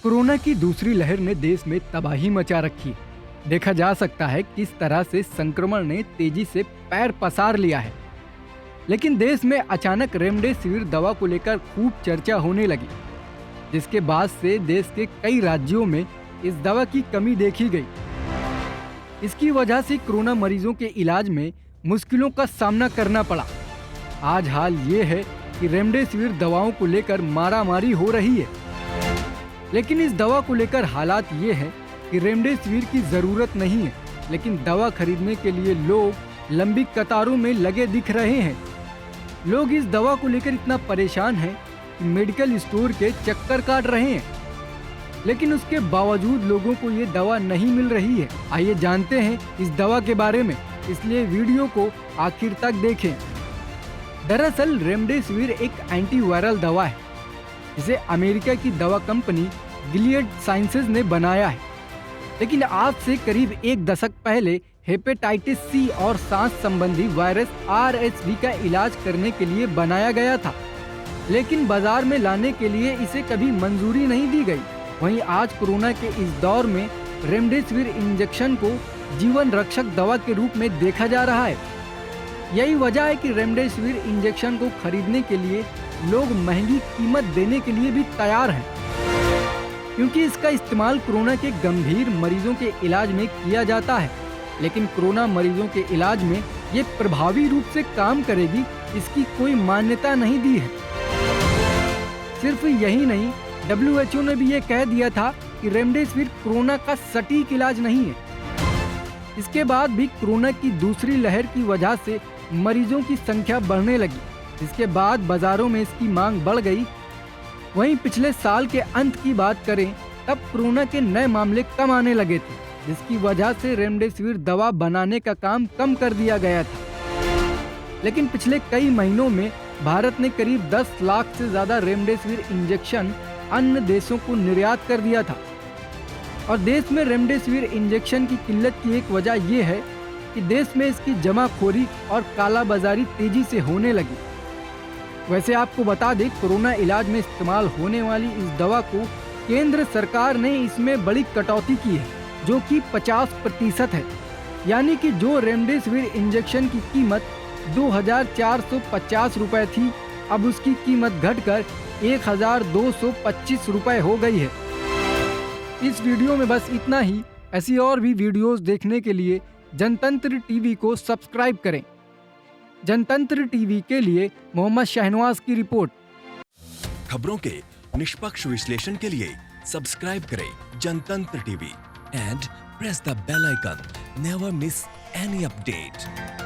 Corona की दूसरी लहर ने देश में तबाही मचा रखी है। देखा जा सकता है किस तरह से संक्रमण ने तेजी से पैर पसार लिया है। लेकिन देश में अचानक रेमडेसिविर दवा को लेकर खूब चर्चा होने लगी, जिसके बाद से देश के कई राज्यों में इस दवा की कमी देखी गई। इसकी वजह से कोरोना मरीजों के इलाज में मुश्किलों का सामना करना पड़ा। आज हाल ये है कि रेमडेसिविर दवाओं को लेकर मारामारी हो रही है। लेकिन इस दवा को लेकर हालात ये है कि रेमडेसिविर की जरूरत नहीं है, लेकिन दवा खरीदने के लिए लोग लंबी कतारों में लगे दिख रहे हैं। लोग इस दवा को लेकर इतना परेशान हैं कि मेडिकल स्टोर के चक्कर काट रहे हैं, लेकिन उसके बावजूद लोगों को ये दवा नहीं मिल रही है। आइए जानते हैं इस दवा के बारे में, इसलिए वीडियो को आखिर तक देखें। दरअसल रेमडेसिविर एक एंटीवायरल दवा है, जिसे अमेरिका की दवा कंपनी गिलियड साइंसेज ने बनाया है। लेकिन आज से करीब एक दशक पहले हेपेटाइटिस सी और सांस संबंधी वायरस RSV का इलाज करने के लिए बनाया गया था, लेकिन बाजार में लाने के लिए इसे कभी मंजूरी नहीं दी गई। वहीं आज कोरोना के इस दौर में रेमडेसिविर इंजेक्शन को जीवन रक्षक दवा के रूप में देखा जा रहा है। यही वजह है कि रेमडेसिविर इंजेक्शन को खरीदने के लिए लोग महंगी कीमत देने के लिए भी तैयार हैं, क्योंकि इसका इस्तेमाल कोरोना के गंभीर मरीजों के इलाज में किया जाता है। लेकिन कोरोना मरीजों के इलाज में ये प्रभावी रूप से काम करेगी, इसकी कोई मान्यता नहीं दी है। सिर्फ यही नहीं, WHO ने भी ये कह दिया था कि रेमडेसिविर कोरोना का सटीक इलाज नहीं है। इसके बाद भी कोरोना की दूसरी लहर की वजह से मरीजों की संख्या बढ़ने लगी, जिसके बाद बाजारों में इसकी मांग बढ़ गई। वहीं पिछले साल के अंत की बात करें, तब कोरोना के नए मामले कम आने लगे थे, जिसकी वजह से रेमडेसिविर दवा बनाने का काम कम कर दिया गया था। लेकिन पिछले कई महीनों में भारत ने करीब 10 लाख से ज्यादा रेमडेसिविर इंजेक्शन अन्य देशों को निर्यात कर दिया था। और देश में रेमडेसिविर इंजेक्शन की किल्लत की एक वजह यह है कि देश में इसकी जमाखोरी और कालाबाजारी तेजी से होने लगी। वैसे आपको बता दें, कोरोना इलाज में इस्तेमाल होने वाली इस दवा को केंद्र सरकार ने इसमें बड़ी कटौती की है, जो कि 50% है। यानी कि जो रेमडेसिविर इंजेक्शन की कीमत 2450 रुपए थी, अब उसकी कीमत घटकर 1225 रुपए हो गई है। इस वीडियो में बस इतना ही। ऐसी और भी वीडियोस देखने के लिए जनतंत्र टीवी को सब्सक्राइब करें। जनतंत्र टीवी के लिए मोहम्मद शहनवाज की रिपोर्ट। खबरों के निष्पक्ष विश्लेषण के लिए सब्सक्राइब करें Jantantra TV and press the bell icon. Never miss any update.